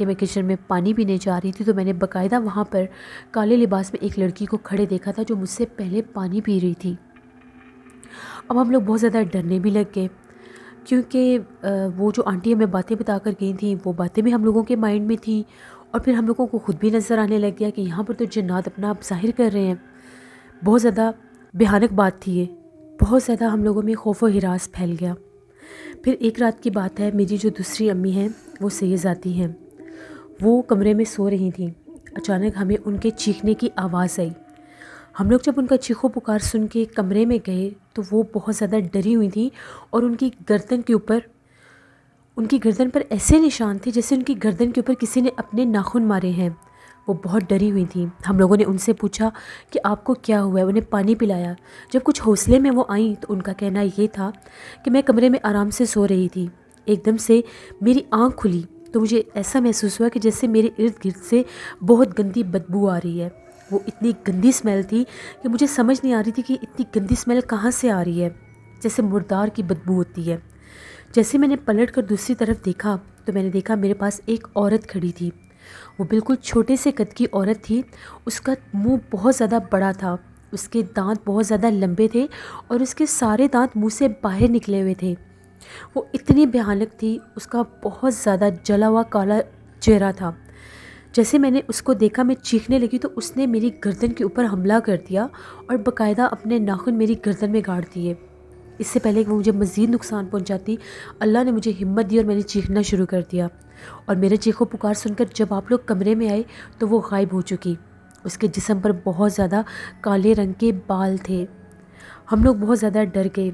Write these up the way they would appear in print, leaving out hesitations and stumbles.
کہ میں کچن میں پانی پینے جا رہی تھی تو میں نے باقاعدہ وہاں پر کالے لباس میں ایک لڑکی کو کھڑے دیکھا تھا جو مجھ سے پہلے پانی پی رہی تھی۔ اب ہم لوگ بہت زیادہ ڈرنے بھی لگ گئے، کیونکہ وہ جو آنٹی ہمیں باتیں بتا کر گئی تھیں وہ باتیں بھی ہم لوگوں کے مائنڈ میں تھیں، اور پھر ہم لوگوں کو خود بھی نظر آنے لگ گیا کہ یہاں پر تو جنات اپنا آپ ظاہر کر رہے ہیں۔ بہت زیادہ بھیانک بات تھی یہ، بہت زیادہ ہم لوگوں میں خوف و ہراس پھیل گیا۔ پھر ایک رات کی بات ہے، میری جو دوسری امی ہیں وہ سید ذاتی ہیں، وہ کمرے میں سو رہی تھیں۔ اچانک ہمیں ان کے چیخنے کی آواز آئی۔ ہم لوگ جب ان کا چیخو پکار سن کے کمرے میں گئے تو وہ بہت زیادہ ڈری ہوئی تھیں، اور ان کی گردن پر ایسے نشان تھے جیسے ان کی گردن کے اوپر کسی نے اپنے ناخن مارے ہیں۔ وہ بہت ڈری ہوئی تھیں۔ ہم لوگوں نے ان سے پوچھا کہ آپ کو کیا ہوا ہے، انہیں پانی پلایا۔ جب کچھ حوصلے میں وہ آئیں تو ان کا کہنا یہ تھا کہ میں کمرے میں آرام سے سو رہی تھی، ایک دم سے میری آنکھ کھلی تو مجھے ایسا محسوس ہوا کہ جیسے میرے ارد گرد سے بہت گندی بدبو آ رہی ہے۔ وہ اتنی گندی اسمیل تھی کہ مجھے سمجھ نہیں آ رہی تھی کہ اتنی گندی اسمیل کہاں سے آ رہی ہے، جیسے مردار کی بدبو ہوتی ہے۔ جیسے میں نے پلٹ کر دوسری طرف دیکھا تو میں نے دیکھا میرے پاس ایک عورت کھڑی تھی۔ وہ بالکل چھوٹے سے قد کی عورت تھی، اس کا منہ بہت زیادہ بڑا تھا، اس کے دانت بہت زیادہ لمبے تھے اور اس کے سارے دانت منہ سے باہر نکلے ہوئے تھے۔ وہ اتنی بھیانک تھی، اس کا بہت زیادہ جلا ہوا کالا چہرہ تھا۔ جیسے میں نے اس کو دیکھا میں چیخنے لگی تو اس نے میری گردن کے اوپر حملہ کر دیا اور باقاعدہ اپنے ناخن میری گردن میں گاڑ دیے۔ اس سے پہلے کہ وہ مجھے مزید نقصان پہنچاتی، اللہ نے مجھے ہمت دی اور میں نے چیخنا شروع کر دیا، اور میرے چیخو پکار سن کر جب آپ لوگ کمرے میں آئے تو وہ غائب ہو چکی۔ اس کے جسم پر بہت زیادہ کالے رنگ کے بال تھے۔ ہم لوگ بہت زیادہ ڈر گئے۔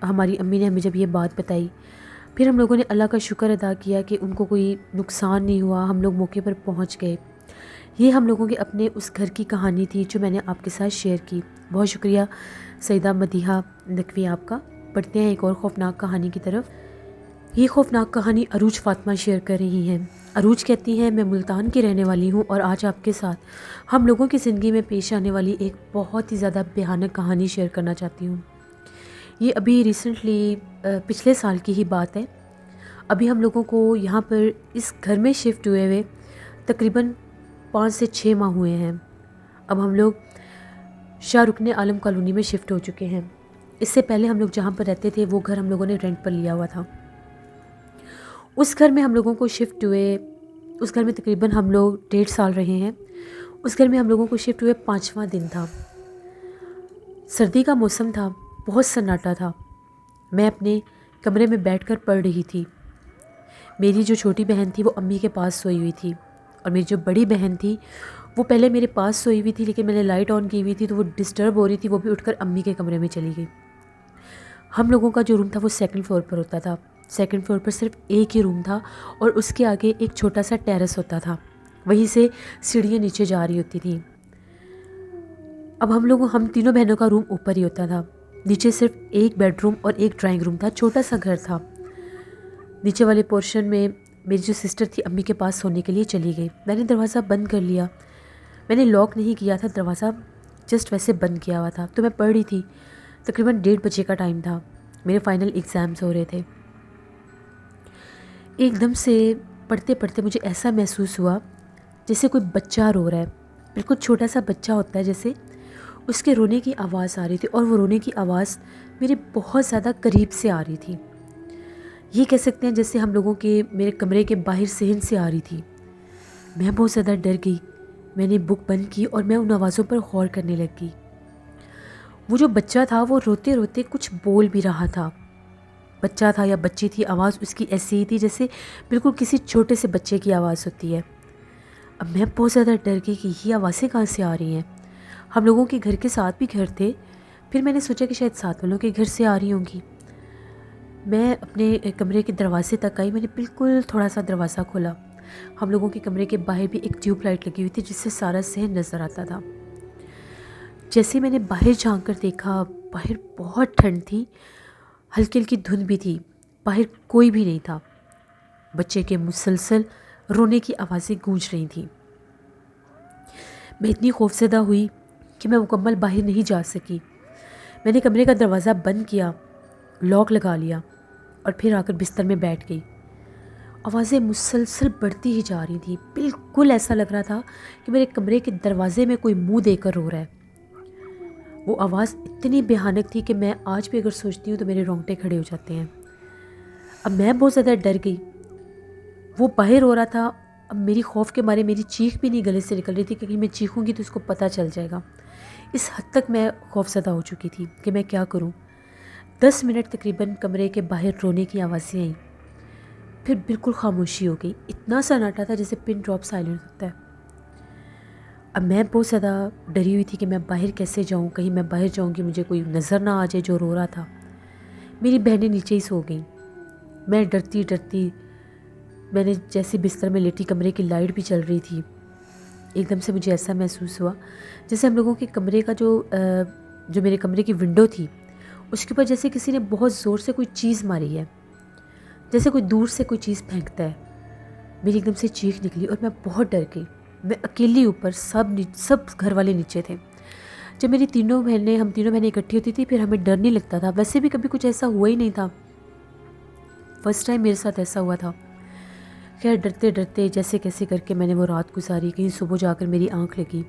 ہماری امی نے ہمیں جب یہ بات بتائی، پھر ہم لوگوں نے اللہ کا شکر ادا کیا کہ ان کو کوئی نقصان نہیں ہوا۔ ہم لوگ موقع پر پہنچ گئے۔ یہ ہم لوگوں کے اپنے اس گھر کی کہانی تھی جو میں نے آپ کے ساتھ شیئر کی۔ بہت شکریہ سیدہ مدیحہ نقوی آپ کا۔ پڑھتے ہیں ایک اور خوفناک کہانی کی طرف۔ یہ خوفناک کہانی عروج فاطمہ شیئر کر رہی ہیں۔ عروج کہتی ہیں، میں ملتان کی رہنے والی ہوں اور آج آپ کے ساتھ ہم لوگوں کی زندگی میں پیش آنے والی ایک بہت ہی زیادہ بھیانک کہانی شیئر کرنا چاہتی ہوں۔ یہ ابھی ریسنٹلی پچھلے سال کی ہی بات ہے۔ ابھی ہم لوگوں کو یہاں پر اس گھر میں شفٹ ہوئے تقریباً 5 سے 6 ماہ ہوئے ہیں۔ اب ہم لوگ شاہ رکن عالم کالونی میں شفٹ ہو چکے ہیں۔ اس سے پہلے ہم لوگ جہاں پر رہتے تھے وہ گھر ہم لوگوں نے رینٹ پر لیا ہوا تھا۔ اس گھر میں ہم لوگوں کو شفٹ ہوئے، اس گھر میں تقریباً ہم لوگ 1.5 سال رہے ہیں۔ اس گھر میں ہم لوگوں کو شفٹ ہوئے 5واں دن تھا۔ سردی کا موسم تھا، بہت سناٹا تھا۔ میں اپنے کمرے میں بیٹھ کر پڑھ رہی تھی۔ میری جو چھوٹی بہن تھی وہ امی کے پاس سوئی ہوئی تھی، اور میری جو بڑی بہن تھی وہ پہلے میرے پاس سوئی ہوئی تھی، لیکن میں نے لائٹ آن کی ہوئی تھی تو وہ ڈسٹرب ہو رہی تھی، وہ بھی اٹھ کر امی کے کمرے میں چلی گئی۔ ہم لوگوں کا جو روم تھا وہ 2nd فلور پر ہوتا تھا۔ 2nd فلور پر صرف ایک ہی روم تھا اور اس کے آگے ایک چھوٹا سا ٹیرس ہوتا تھا، وہیں سے سیڑھیاں نیچے جا رہی ہوتی تھیں۔ اب ہم تینوں بہنوں کا روم اوپر ہی ہوتا تھا۔ نیچے صرف ایک بیڈ روم اور ایک ڈرائنگ روم تھا، چھوٹا سا گھر تھا۔ نیچے والے پورشن میں میری جو سسٹر تھی امی کے پاس سونے کے لیے چلی گئی۔ میں نے دروازہ بند کر لیا، میں نے لاک نہیں کیا تھا، دروازہ جسٹ ویسے بند کیا ہوا تھا۔ تو میں پڑھ رہی تھی، تقریباً 1:30 بجے کا ٹائم تھا، میرے فائنل ایگزامز ہو رہے تھے۔ ایک دم سے پڑھتے پڑھتے مجھے ایسا محسوس ہوا جیسے کوئی بچہ رو رہا ہے، بالکل چھوٹا سا بچہ ہوتا ہے جیسے، اس کے رونے کی آواز آ رہی تھی، اور وہ رونے کی آواز میرے بہت زیادہ قریب سے آ رہی تھی۔ یہ کہہ سکتے ہیں جیسے ہم لوگوں کے میرے کمرے کے باہر صحن سے آ رہی تھی۔ میں بہت زیادہ ڈر گئی، میں نے بک بند کی اور میں ان آوازوں پر غور کرنے لگ گئی۔ وہ جو بچہ تھا وہ روتے روتے کچھ بول بھی رہا تھا۔ بچہ تھا یا بچی تھی، آواز اس کی ایسی ہی تھی جیسے بالکل کسی چھوٹے سے بچے کی آواز ہوتی ہے۔ اب میں بہت زیادہ ڈر گئی کہ یہ آوازیں کہاں سے آ رہی ہیں۔ ہم لوگوں کے گھر کے ساتھ بھی گھر تھے، پھر میں نے سوچا کہ شاید ساتھ والوں کے گھر سے آ رہی ہوں گی۔ میں اپنے کمرے کے دروازے تک آئی، میں نے بالکل تھوڑا سا دروازہ کھولا۔ ہم لوگوں کے کمرے کے باہر بھی ایک ٹیوب لائٹ لگی ہوئی تھی جس سے سارا صحن نظر آتا تھا۔ جیسے میں نے باہر جھانک کر دیکھا، باہر بہت ٹھنڈ تھی، ہلکی ہلکی دھند بھی تھی، باہر کوئی بھی نہیں تھا۔ بچے کے مسلسل رونے کی آوازیں گونج رہی تھیں۔ میں اتنی خوفزدہ ہوئی کہ میں مکمل باہر نہیں جا سکی۔ میں نے کمرے کا دروازہ بند کیا، لاک لگا لیا اور پھر آ کر بستر میں بیٹھ گئی۔ آوازیں مسلسل بڑھتی ہی جا رہی تھیں، بالکل ایسا لگ رہا تھا کہ میرے کمرے کے دروازے میں کوئی منہ دے کر رو رہا ہے۔ وہ آواز اتنی بھیانک تھی کہ میں آج بھی اگر سوچتی ہوں تو میرے رونگٹے کھڑے ہو جاتے ہیں۔ اب میں بہت زیادہ ڈر گئی، وہ باہر ہو رہا تھا، اب میری خوف کے مارے میری چیخ بھی نہیں گلے سے نکل رہی تھی کہ میں چیخوں گی تو اس کو پتہ چل جائے گا۔ اس حد تک میں خوف زدہ ہو چکی تھی کہ میں کیا کروں۔ 10 منٹ تقریباً کمرے کے باہر رونے کی آوازیں آئیں، پھر بالکل خاموشی ہو گئی، اتنا سناٹا تھا جیسے پن ڈراپ سائلنٹ ہوتا ہے۔ اب میں بہت زیادہ ڈری ہوئی تھی کہ میں باہر کیسے جاؤں، کہیں میں باہر جاؤں گی مجھے کوئی نظر نہ آ جائے جو رو رہا تھا۔ میری بہنیں نیچے ہی سو گئیں، میں ڈرتی ڈرتی میں نے جیسے بستر میں لیٹی، کمرے کی لائٹ بھی چل رہی تھی، ایک دم سے مجھے ایسا محسوس ہوا جیسے ہم لوگوں کے کمرے کا جو میرے کمرے کی ونڈو تھی اس کے اوپر جیسے کسی نے بہت زور سے کوئی چیز ماری ہے، جیسے کوئی دور سے کوئی چیز پھینکتا ہے۔ میری ایک دم سے چیخ نکلی اور میں بہت ڈر گئی۔ میں اکیلی اوپر، سب گھر والے نیچے تھے۔ جب ہم تینوں بہنیں اکٹھی ہوتی تھی پھر ہمیں ڈر نہیں لگتا تھا، ویسے بھی کبھی کچھ ایسا ہوا ہی نہیں تھا، فرسٹ ٹائم میرے ساتھ ایسا ہوا تھا۔ خیر ڈرتے ڈرتے جیسے کیسے کر کے میں نے وہ رات گزاری، کہیں صبح جا کر میری آنکھ لگی،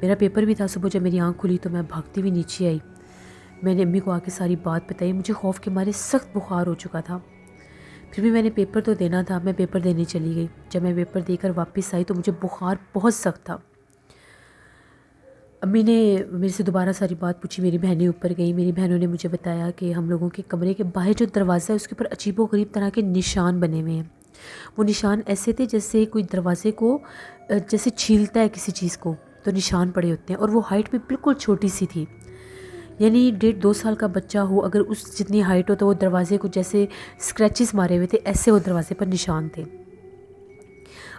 میرا پیپر بھی تھا صبح، جب میری آنکھ کھلی تو میں بھاگتی ہوئی نیچے آئی، میں نے امی کو آ کے ساری بات بتائی، مجھے خوف کے مارے سخت بخار ہو چکا تھا، پھر بھی میں نے پیپر تو دینا تھا، میں پیپر دینے چلی گئی۔ جب میں پیپر دے کر واپس آئی تو مجھے بخار بہت سخت تھا۔ امی نے میرے سے دوبارہ ساری بات پوچھی، میری بہنیں اوپر گئیں، میری بہنوں نے مجھے بتایا کہ ہم لوگوں کے کمرے کے باہر جو دروازہ ہے اس کے اوپر عجیب و غریب طرح کے نشان بنے ہوئے ہیں۔ وہ نشان ایسے تھے جیسے کوئی دروازے کو جیسے چھیلتا ہے کسی چیز کو تو نشان پڑے ہوتے ہیں، اور وہ ہائٹ بھی بالکل چھوٹی سی تھی، یعنی 1.5-2 سال کا بچہ ہو اگر اس جتنی ہائٹ ہو تو وہ دروازے کو جیسے اسکریچز مارے ہوئے تھے، ایسے وہ دروازے پر نشان تھے۔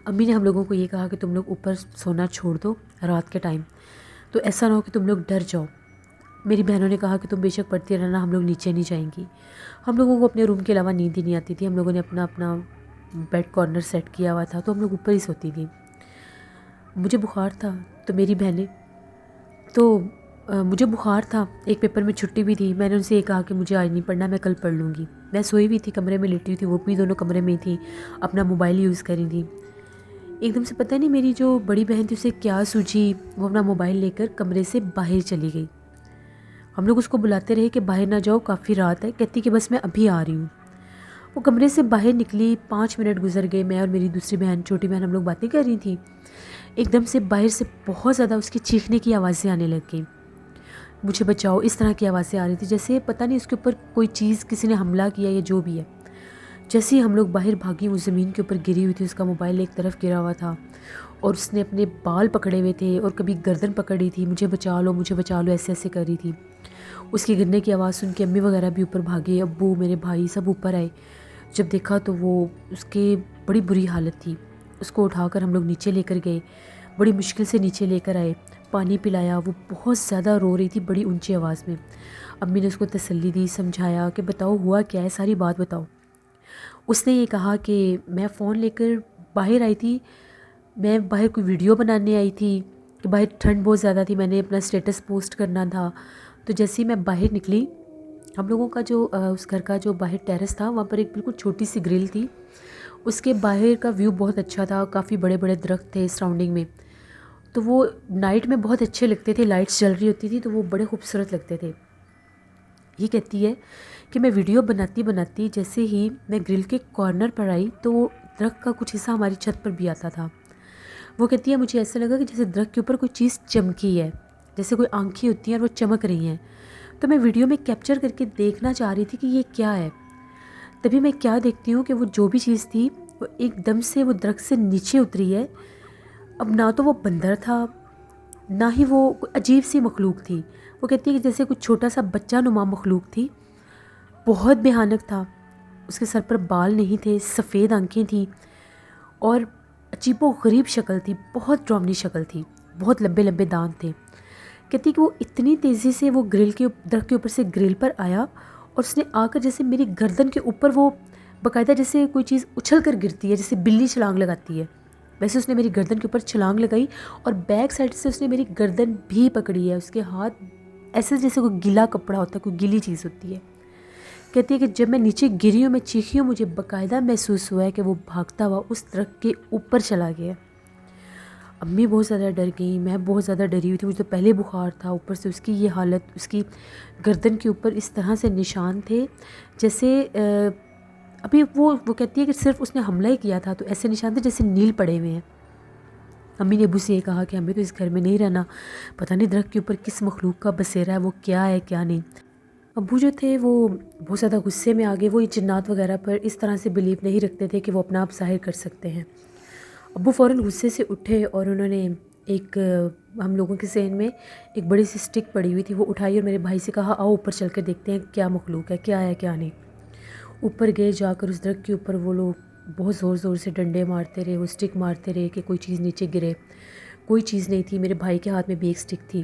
امی نے ہم لوگوں کو یہ کہا کہ تم لوگ اوپر سونا چھوڑ دو رات کے ٹائم، تو ایسا نہ ہو کہ تم لوگ ڈر جاؤ۔ میری بہنوں نے کہا کہ تم بے شک پڑھتی رہنا، ہم لوگ نیچے نہیں جائیں گی۔ ہم لوگوں کو اپنے روم کے علاوہ نیند ہی نہیں آتی تھی، ہم لوگوں نے اپنا بیڈ کارنر سیٹ کیا ہوا تھا تو ہم لوگ اوپر ہی سوتی تھی۔ مجھے بخار تھا مجھے بخار تھا، ایک پیپر میں چھٹی بھی تھی، میں نے ان سے یہ کہا کہ مجھے آج نہیں پڑھنا، میں کل پڑھ لوں گی۔ میں سوئی بھی تھی، کمرے میں لیٹی ہوئی تھی، وہ بھی دونوں کمرے میں ہی تھی، اپنا موبائل یوز کر رہی تھی۔ ایک دم سے پتہ نہیں میری جو بڑی بہن تھی اسے کیا سوجھی، وہ اپنا موبائل لے کر کمرے سے باہر چلی گئی۔ ہم لوگ اس کو بلاتے رہے کہ باہر نہ جاؤ، کافی رات ہے، کہتی کہ بس میں ابھی آ رہی ہوں۔ وہ کمرے سے باہر نکلی، 5 منٹ گزر گئے، میں اور میری دوسری بہن، چھوٹی بہن، ہم لوگ باتیں کر رہی تھیں، ایک دم سے باہر سے بہت زیادہ اس کی چیخنے کی آوازیں آنے لگ گئیں، مجھے بچاؤ، اس طرح کی آوازیں آ رہی تھی جیسے پتہ نہیں اس کے اوپر کوئی چیز کسی نے حملہ کیا یا جو بھی ہے۔ جیسے ہی ہم لوگ باہر بھاگیں، وہ زمین کے اوپر گری ہوئی تھی، اس کا موبائل ایک طرف گرا ہوا تھا اور اس نے اپنے بال پکڑے ہوئے تھے اور کبھی گردن پکڑ رہی تھی، مجھے بچا لو مجھے بچا لو، ایسے ایسے کر رہی تھی۔ اس کی گرنے کی آواز سن کے امی وغیرہ بھی اوپر بھاگے، ابو، میرے بھائی سب اوپر آئے، جب دیکھا تو وہ اس کے بڑی بری حالت تھی، اس کو اٹھا کر ہم لوگ نیچے لے کر گئے، بڑی مشکل سے نیچے لے کر آئے، پانی پلایا، وہ بہت زیادہ رو رہی تھی بڑی اونچی آواز میں۔ امی نے اس کو تسلی دی، سمجھایا کہ بتاؤ ہوا کیا ہے، ساری بات بتاؤ۔ اس نے یہ کہا کہ میں فون لے کر باہر آئی تھی، میں باہر کوئی ویڈیو بنانے آئی تھی کہ باہر ٹھنڈ بہت زیادہ تھی، میں نے اپنا اسٹیٹس پوسٹ کرنا تھا، تو جیسے ہی میں باہر نکلی، ہم لوگوں کا جو اس گھر کا جو باہر ٹیرس تھا وہاں پر ایک بالکل چھوٹی سی گرل تھی، اس کے باہر کا ویو بہت اچھا تھا، کافی بڑے بڑے درخت تھے سراؤنڈنگ میں، تو وہ نائٹ میں بہت اچھے لگتے تھے، لائٹس جل رہی ہوتی تھی تو وہ بڑے خوبصورت لگتے تھے۔ یہ کہتی ہے کہ میں ویڈیو بناتی بناتی جیسے ہی میں گرل کے کارنر پر آئی تو وہ درخت کا کچھ حصہ ہماری چھت پر بھی آتا تھا۔ وہ کہتی ہے مجھے ایسا لگا کہ جیسے درخت کے اوپر کوئی چیز چمکی ہے، جیسے کوئی آنکھیں ہوتی ہیں اور وہ چمک رہی ہیں، تو میں ویڈیو میں کیپچر کر کے دیکھنا چاہ رہی تھی کہ یہ کیا ہے۔ تبھی میں کیا دیکھتی ہوں کہ وہ جو بھی چیز تھی وہ ایک دم سے وہ درخت سے نیچے اتری ہے۔ اب نہ تو وہ بندر تھا، نہ ہی وہ کوئی عجیب سی مخلوق تھی، وہ کہتی ہے کہ جیسے کچھ چھوٹا سا بچہ نما مخلوق تھی، بہت بھیانک تھا، اس کے سر پر بال نہیں تھے، سفید آنکھیں تھیں اور عجیب و غریب شکل تھی، بہت ڈراؤنی شکل تھی، بہت لمبے لمبے دانت تھے۔ کہتی کہ وہ اتنی تیزی سے وہ درخت کے اوپر سے گرل پر آیا اور اس نے آ کر جیسے میری گردن کے اوپر، وہ باقاعدہ جیسے کوئی چیز اچھل کر گرتی ہے، جیسے بلی چھلانگ لگاتی ہے، ویسے اس نے میری گردن کے اوپر چھلانگ لگائی اور بیک سائڈ سے اس نے میری گردن بھی پکڑی ہے، اس کے ہاتھ ایسے جیسے کوئی گیلا کپڑا ہوتا ہے، کوئی گیلی چیز ہوتی ہے۔ کہتی ہے کہ جب میں نیچے گری ہوں، میں چیخی ہوں، مجھے باقاعدہ محسوس ہوا ہے کہ وہ بھاگتا ہوا اس درخت کے اوپر چلا گیا۔ امی بہت زیادہ ڈر گئیں، میں بہت زیادہ ڈری ہوئی تھی، مجھے تو پہلے بخار تھا، اوپر سے اس کی یہ حالت، اس کی گردن کے اوپر اس طرح سے نشان تھے جیسے ابھی وہ کہتی ہے کہ صرف اس نے حملہ ہی کیا تھا تو ایسے نشان تھے جیسے نیل پڑے ہوئے ہیں۔ امی نے ابو سے یہ کہا کہ ہمیں تو اس گھر میں نہیں رہنا، پتہ نہیں درخت کے اوپر کس مخلوق کا بسیرا ہے، وہ کیا ہے کیا نہیں۔ ابو جو تھے وہ بہت زیادہ غصے میں آگے، وہ یہ جنات وغیرہ پر اس طرح سے بلیو نہیں رکھتے تھے کہ وہ اپنا آپ ظاہر کر سکتے ہیں۔ ابو فوراً غصے سے اٹھے اور انہوں نے ایک ہم لوگوں کے ذہن میں ایک بڑی سی سٹک پڑی ہوئی تھی، وہ اٹھائی اور میرے بھائی سے کہا آؤ اوپر چل کے دیکھتے ہیں کیا مخلوق ہے، کیا ہے کیا نہیں۔ اوپر گئے، جا کر اس درخت کے اوپر وہ لوگ بہت زور زور سے ڈنڈے مارتے رہے، وہ سٹک مارتے رہے کہ کوئی چیز نیچے گرے، کوئی چیز نہیں تھی۔ میرے بھائی کے ہاتھ میں بھی ایک سٹک تھی،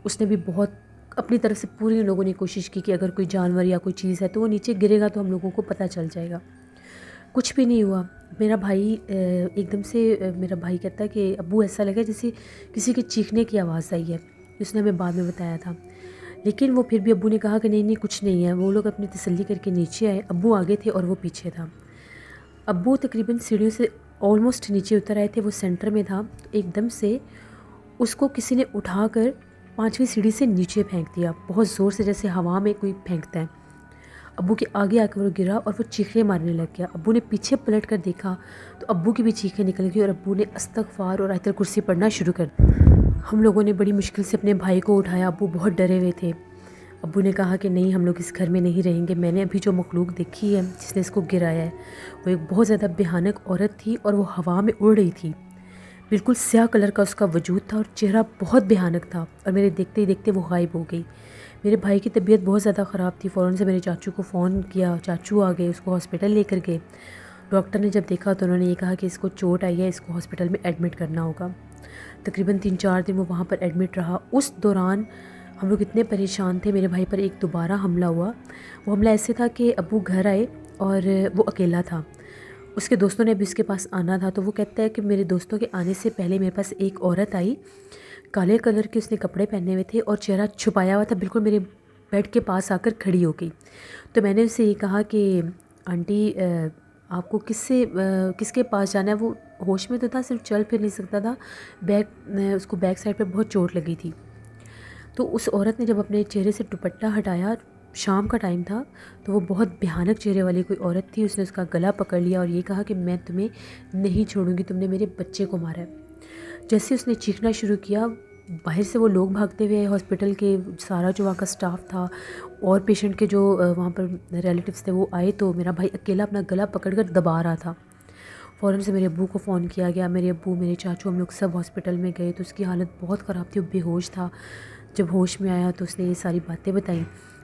اس نے بھی بہت اپنی طرف سے پوری لوگوں نے کوشش کی کہ اگر کوئی جانور یا کوئی چیز ہے تو وہ نیچے گرے گا تو ہم لوگوں کو پتہ چل جائے گا۔ کچھ بھی نہیں ہوا۔ میرا بھائی ایک دم سے میرا بھائی کہتا ہے کہ ابو ایسا لگا جیسے کسی کے چیخنے کی آواز آئی ہے، اس نے ہمیں بعد میں بتایا تھا، لیکن وہ پھر بھی ابو نے کہا کہ نہیں نہیں کچھ نہیں ہے۔ وہ لوگ اپنی تسلی کر کے نیچے آئے، ابو آگے تھے اور وہ پیچھے تھا۔ ابو تقریباً سیڑھیوں سے آلموسٹ نیچے اتر آئے تھے، وہ سینٹر میں تھا، ایک دم سے اس کو کسی نے اٹھا کر 5ویں سیڑھی سے نیچے پھینک دیا، بہت زور سے جیسے ہوا میں کوئی پھینکتا ہے۔ ابو کے آگے آ کر وہ گرا اور وہ چیخیں مارنے لگ گیا۔ ابو نے پیچھے پلٹ کر دیکھا تو ابو کی بھی چیخیں نکل گئی اور ابو نے استغفار اور آیت الکرسی پڑھنا شروع کر دیا۔ ہم لوگوں نے بڑی مشکل سے اپنے بھائی کو اٹھایا، ابو بہت ڈرے ہوئے تھے۔ ابو نے کہا کہ نہیں ہم لوگ اس گھر میں نہیں رہیں گے، میں نے ابھی جو مخلوق دیکھی ہے جس نے اس کو گرایا ہے وہ ایک بہت زیادہ بھیانک عورت تھی اور وہ ہوا میں اڑ رہی تھی، بالکل سیاہ کلر کا اس کا وجود تھا اور چہرہ بہت بھیانک تھا، اور میرے دیکھتے ہی دیکھتے وہ غائب ہو گئی۔ میرے بھائی کی طبیعت بہت زیادہ خراب تھی، فوراً سے میرے چاچو کو فون کیا، چاچو آ گئے، اس کو ہاسپٹل لے کر گئے۔ ڈاکٹر نے جب دیکھا تو انہوں نے یہ کہا کہ اس کو چوٹ آئی ہے، اس کو ہاسپٹل میں ایڈمٹ کرنا ہوگا۔ تقریباً 3-4 دن وہ وہاں پر ایڈمٹ رہا۔ اس دوران ہم لوگ اتنے پریشان تھے، میرے بھائی پر ایک دوبارہ حملہ ہوا۔ وہ حملہ ایسے تھا کہ ابو گھر آئے اور وہ اکیلا تھا، اس کے دوستوں نے بھی اس کے پاس آنا تھا، تو وہ کہتا ہے کہ میرے دوستوں کے آنے سے پہلے میرے پاس ایک عورت آئی، کالے کلر کے اس نے کپڑے پہنے ہوئے تھے اور چہرہ چھپایا ہوا تھا، بالکل میرے بیڈ کے پاس آ کر کھڑی ہو گئی۔ تو میں نے اس سے یہ کہا کہ آنٹی آپ کو کس کے پاس جانا ہے؟ وہ ہوش میں تو تھا، صرف چل پھر نہیں سکتا تھا، اس کو بیک سائڈ پہ بہت چوٹ لگی تھی۔ تو اس عورت نے جب اپنے چہرے سے دوپٹہ ہٹایا، شام کا ٹائم تھا، تو وہ بہت بھیانک چہرے والی کوئی عورت تھی، اس نے اس کا گلا پکڑ لیا اور یہ کہا کہ میں تمہیں نہیں چھوڑوں گی، تم نے میرے بچے کو مارا ہے۔ جیسے اس نے چیخنا شروع کیا، باہر سے وہ لوگ بھاگتے ہوئے ہاسپٹل کے، سارا جو وہاں کا سٹاف تھا اور پیشنٹ کے جو وہاں پر ریلیٹیوز تھے وہ آئے، تو میرا بھائی اکیلا اپنا گلا پکڑ کر دبا رہا تھا۔ فوراً سے میرے ابو کو فون کیا گیا، میرے ابو میرے چاچو ہم لوگ سب ہاسپٹل میں گئے، تو اس کی حالت بہت خراب تھی، وہ بے ہوش تھا۔ جب ہوش میں آیا تو اس نے یہ ساری باتیں بتائیں۔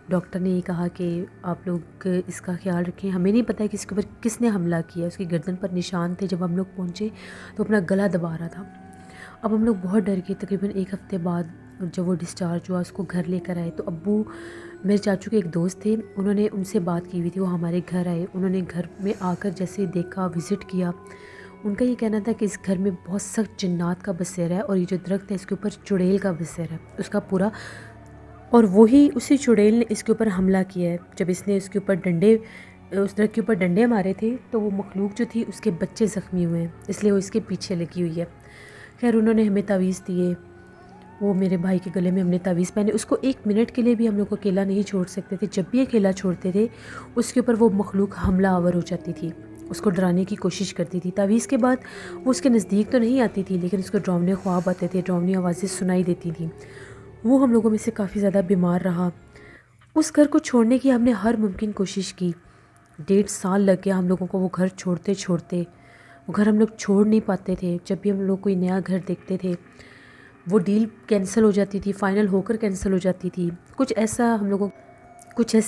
ڈاکٹر نے یہ کہا کہ آپ لوگ اس کا خیال رکھیں، ہمیں نہیں پتہ ہے کہ اس کے اوپر کس نے حملہ کیا، اس کی گردن پر نشان تھے، جب ہم لوگ پہنچے تو اپنا گلا دبا رہا تھا۔ اب ہم لوگ بہت ڈر گئے۔ تقریباً 1 ہفتے بعد جب وہ ڈسچارج ہوا، اس کو گھر لے کر آئے، تو ابو میرے چاچو کے ایک دوست تھے، انہوں نے ان سے بات کی ہوئی تھی، وہ ہمارے گھر آئے، انہوں نے گھر میں آ کر جیسے دیکھا، وزٹ کیا، ان کا یہ کہنا تھا کہ اس گھر میں بہت سخت جنات کا بسیرا ہے اور یہ جو درخت ہے اس کے اوپر چڑیل کا بسیرا ہے اس کا پورا، اور وہی اسی چڑیل نے اس کے اوپر حملہ کیا ہے۔ جب اس نے اس درخت کے اوپر ڈنڈے مارے تھے تو وہ مخلوق جو تھی اس کے بچے زخمی ہوئے ہیں، اس لیے وہ اس کے پیچھے لگی ہوئی ہے۔ خیر انہوں نے ہمیں تعویذ دیے، وہ میرے بھائی کے گلے میں ہم نے تعویذ پہنے، اس کو 1 منٹ کے لیے بھی ہم لوگ کو اکیلا نہیں چھوڑ سکتے تھے، جب بھی اکیلا چھوڑتے تھے اس کے اوپر وہ مخلوق حملہ آور ہو جاتی تھی، اس کو ڈرانے کی کوشش کرتی تھی۔ تعویذ کے بعد وہ اس کے نزدیک تو نہیں آتی تھی، لیکن اس کو ڈراؤنے خواب آتے تھے، ڈراؤنی آوازیں سنائی دیتی تھیں۔ وہ ہم لوگوں میں سے کافی زیادہ بیمار رہا۔ اس گھر کو چھوڑنے کی ہم نے ہر ممکن کوشش کی، 1.5 سال لگ گیا ہم لوگوں کو وہ گھر چھوڑتے، وہ گھر ہم لوگ چھوڑ نہیں پاتے تھے۔ جب بھی ہم لوگ کوئی نیا گھر دیکھتے تھے وہ ڈیل کینسل ہو جاتی تھی، فائنل ہو کر کینسل ہو جاتی تھی، کچھ ایسے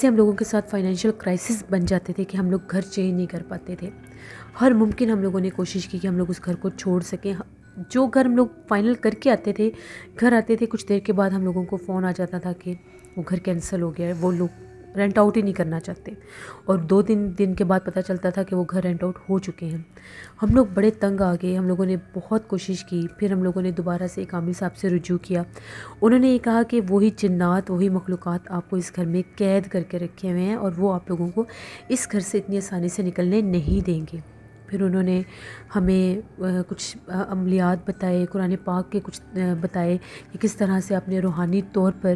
ہم لوگوں کے ساتھ فائنینشیل کرائسس بن جاتے تھے کہ ہم لوگ گھر چینج نہیں کر پاتے تھے۔ ہر ممکن ہم لوگوں نے کوشش کی کہ ہم لوگ اس گھر کو چھوڑ سکیں۔ جو گھر ہم لوگ فائنل کر کے آتے تھے، کچھ دیر کے بعد ہم لوگوں کو فون آ جاتا تھا کہ وہ گھر کینسل ہو گیا ہے، وہ لوگ رینٹ آؤٹ ہی نہیں کرنا چاہتے، اور 2 دن کے بعد پتہ چلتا تھا کہ وہ گھر رینٹ آؤٹ ہو چکے ہیں۔ ہم لوگ بڑے تنگ آ گئے، ہم لوگوں نے بہت کوشش کی، پھر ہم لوگوں نے دوبارہ سے ایک عامل صاحب سے رجوع کیا۔ انہوں نے یہ کہا کہ وہی جنات، وہی مخلوقات آپ کو اس گھر میں قید کر کے رکھے ہوئے ہیں، اور وہ آپ لوگوں کو اس گھر سے اتنی آسانی سے نکلنے نہیں دیں گے۔ پھر انہوں نے ہمیں کچھ عملیات بتائے، قرآن پاک کے کچھ بتائے کہ کس طرح سے اپنے روحانی طور پر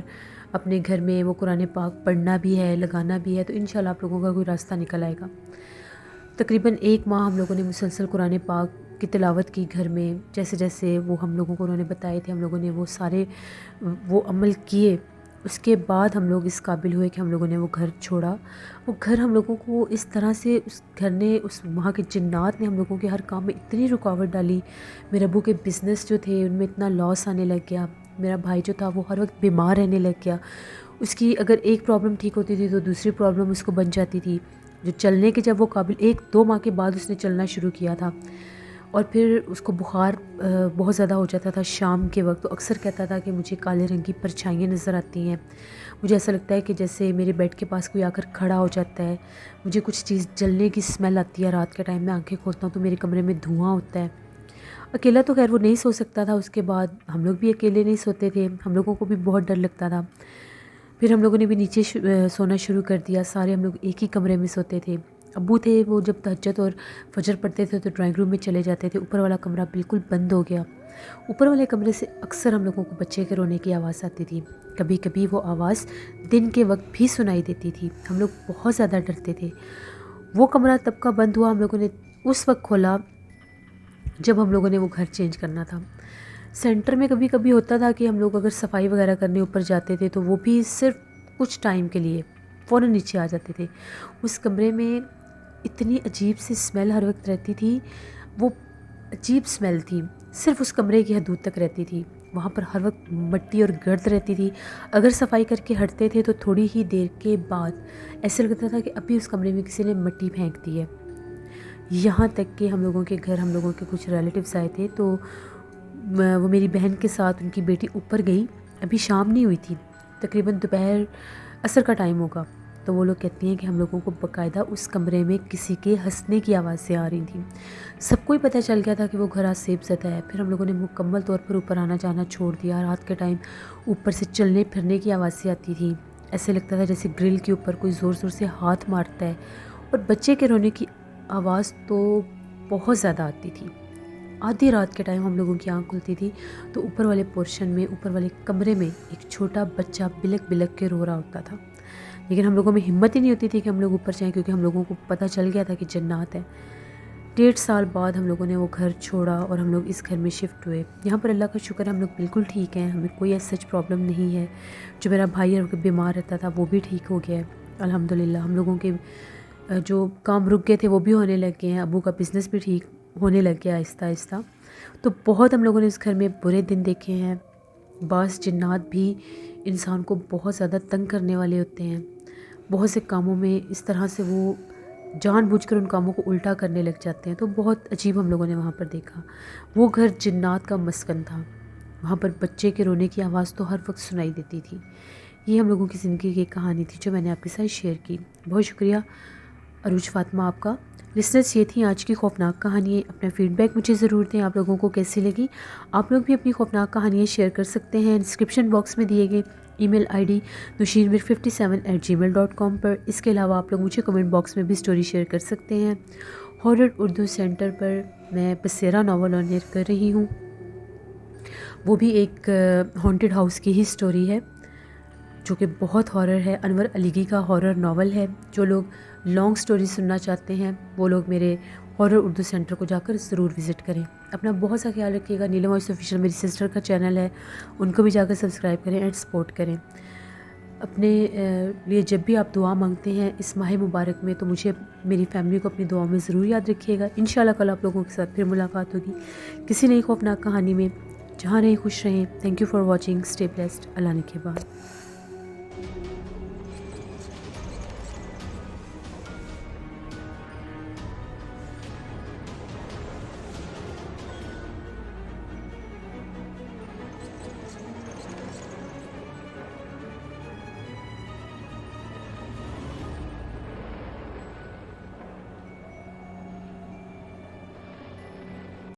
اپنے گھر میں وہ قرآن پاک پڑھنا بھی ہے، لگانا بھی ہے، تو انشاءاللہ آپ لوگوں کا کوئی راستہ نکل آئے گا۔ تقریباً 1 ماہ ہم لوگوں نے مسلسل قرآن پاک کی تلاوت کی گھر میں، جیسے جیسے وہ ہم لوگوں کو انہوں نے بتائے تھے، ہم لوگوں نے وہ سارے وہ عمل کیے۔ اس کے بعد ہم لوگ اس قابل ہوئے کہ ہم لوگوں نے وہ گھر چھوڑا۔ وہ گھر ہم لوگوں کو اس طرح سے، اس گھر نے، اس وہاں کے جنات نے ہم لوگوں کے ہر کام میں اتنی رکاوٹ ڈالی۔ میرے ابو کے بزنس جو تھے ان میں اتنا لاس آنے لگ گیا، میرا بھائی جو تھا وہ ہر وقت بیمار رہنے لگ گیا، اس کی اگر ایک پرابلم ٹھیک ہوتی تھی تو دوسری پرابلم اس کو بن جاتی تھی، جو چلنے کے جب وہ قابل 1-2 ماہ کے بعد اس نے چلنا شروع کیا تھا، اور پھر اس کو بخار بہت زیادہ ہو جاتا تھا شام کے وقت، تو اکثر کہتا تھا کہ مجھے کالے رنگ کی پرچھائیاں نظر آتی ہیں، مجھے ایسا لگتا ہے کہ جیسے میرے بیڈ کے پاس کوئی آ کر کھڑا ہو جاتا ہے، مجھے کچھ چیز جلنے کی اسمیل آتی ہے، رات کے ٹائم میں آنکھیں کھولتا ہوں تو میرے کمرے میں دھواں ہوتا ہے۔ اکیلا تو خیر وہ نہیں سو سکتا تھا، اس کے بعد ہم لوگ بھی اکیلے نہیں سوتے تھے، ہم لوگوں کو بھی بہت ڈر لگتا تھا۔ پھر ہم لوگوں نے بھی نیچے سونا شروع کر دیا، سارے ہم لوگ ایک ہی کمرے میں سوتے تھے۔ ابو تھے وہ جب تہجد اور فجر پڑھتے تھے تو ڈرائنگ روم میں چلے جاتے تھے، اوپر والا کمرہ بالکل بند ہو گیا۔ اوپر والے کمرے سے اکثر ہم لوگوں کو بچے کے رونے کی آواز آتی تھی، کبھی کبھی وہ آواز دن کے وقت بھی سنائی دیتی تھی، ہم لوگ بہت زیادہ ڈرتے تھے۔ وہ کمرہ تب کا بند ہوا، ہم لوگوں نے اس وقت کھولا جب ہم لوگوں نے وہ گھر چینج کرنا تھا۔ سینٹر میں کبھی کبھی ہوتا تھا کہ ہم لوگ اگر صفائی وغیرہ کرنے اوپر جاتے تھے تو وہ بھی صرف کچھ ٹائم کے لیے فوراً نیچے آ جاتے تھے۔ اس کمرے میں اتنی عجیب سی اسمیل ہر وقت رہتی تھی، وہ عجیب اسمیل تھی، صرف اس کمرے کی حدود تک رہتی تھی، وہاں پر ہر وقت مٹی اور گرد رہتی تھی۔ اگر صفائی کر کے ہٹتے تھے تو تھوڑی ہی دیر کے بعد ایسے لگتا تھا کہ ابھی اس کمرے میں کسی نے مٹی پھینک دی ہے۔ یہاں تک کہ ہم لوگوں کے گھر ہم لوگوں کے کچھ ریلیٹیوز آئے تھے تو وہ میری بہن کے ساتھ ان کی بیٹی اوپر گئی، ابھی شام نہیں ہوئی تھی، تقریباً دوپہر عصر کا ٹائم ہوگا، تو وہ لوگ کہتی ہیں کہ ہم لوگوں کو باقاعدہ اس کمرے میں کسی کے ہنسنے کی آوازیں آ رہی تھیں۔ سب کو ہی پتہ چل گیا تھا کہ وہ گھر آج سیب زدہ ہے۔ پھر ہم لوگوں نے مکمل طور پر اوپر آنا جانا چھوڑ دیا۔ رات کے ٹائم اوپر سے چلنے پھرنے کی آوازیں آتی تھیں، ایسے لگتا تھا جیسے گرل کے اوپر کوئی زور زور سے ہاتھ مارتا ہے، اور بچے کے رونے کی آواز تو بہت زیادہ آتی تھی۔ آدھی رات کے ٹائم ہم لوگوں کی آنکھ کھلتی تھی تو اوپر والے پورشن میں، اوپر والے کمرے میں ایک چھوٹا بچہ بلک بلک کے رو رہا ہوتا تھا، لیکن ہم لوگوں میں ہمت ہی نہیں ہوتی تھی کہ ہم لوگ اوپر جائیں، کیونکہ ہم لوگوں کو پتہ چل گیا تھا کہ جنات ہے۔ 1.5 سال بعد ہم لوگوں نے وہ گھر چھوڑا اور ہم لوگ اس گھر میں شفٹ ہوئے۔ یہاں پر اللہ کا شکر ہے ہم لوگ بالکل ٹھیک ہیں، ہمیں کوئی ایسا سچ پرابلم نہیں ہے۔ جو میرا بھائی بیمار رہتا تھا وہ بھی ٹھیک ہو گیا ہے الحمدللہ۔ ہم لوگوں کے جو کام رک گئے تھے وہ بھی ہونے لگ گئے ہیں، ابو کا بزنس بھی ٹھیک ہونے لگ گیا آہستہ آہستہ۔ تو بہت ہم لوگوں نے اس گھر میں برے دن دیکھے ہیں، بعض جنات بھی انسان کو بہت زیادہ تنگ کرنے والے ہوتے ہیں، بہت سے کاموں میں اس طرح سے وہ جان بوجھ کر ان کاموں کو الٹا کرنے لگ جاتے ہیں، تو بہت عجیب ہم لوگوں نے وہاں پر دیکھا۔ وہ گھر جنات کا مسکن تھا، وہاں پر بچے کے رونے کی آواز تو ہر وقت سنائی دیتی تھی۔ یہ ہم لوگوں کی زندگی کی ایک کہانی تھی جو میں نے آپ کے ساتھ شیئر کی۔ بہت شکریہ عروج فاطمہ آپ کا۔ لسنرز، یہ تھی آج کی خوفناک کہانی۔ اپنا فیڈ بیک مجھے ضرور دیں، آپ لوگوں کو کیسی لگی۔ آپ لوگ بھی اپنی خوفناک کہانیاں شیئر کر سکتے ہیں ڈسکرپشن باکس میں دیے گئے ای میل آئی ڈی nusheermir57@gmail.com پر۔ اس کے علاوہ آپ لوگ مجھے کمنٹ باکس میں بھی سٹوری شیئر کر سکتے ہیں۔ ہارر اردو سینٹر پر میں بسیرا ناول آن ایئر کر رہی ہوں، وہ بھی ایک ہانٹڈ ہاؤس کی ہی سٹوری ہے جو کہ بہت ہارر ہے، انور علیگی کا ہارر ناول ہے۔ جو لوگ لانگ سٹوری سننا چاہتے ہیں وہ لوگ میرے ہارر اردو سینٹر کو جا کر ضرور وزٹ کریں۔ اپنا بہت سا خیال رکھیے گا۔ نیلم وائس آفیشیل میری سسٹر کا چینل ہے، ان کو بھی جا کر سبسکرائب کریں اینڈ سپورٹ کریں۔ اپنے لیے جب بھی آپ دعا مانگتے ہیں اس ماہ مبارک میں تو مجھے، میری فیملی کو اپنی دعا میں ضرور یاد رکھیے گا۔ انشاءاللہ کل آپ لوگوں کے ساتھ پھر ملاقات ہوگی کسی نئی خوفناک کہانی میں۔ جہاں رہیں خوش رہیں۔ Thank you for watching, stay blessed, اللہ نگہبان۔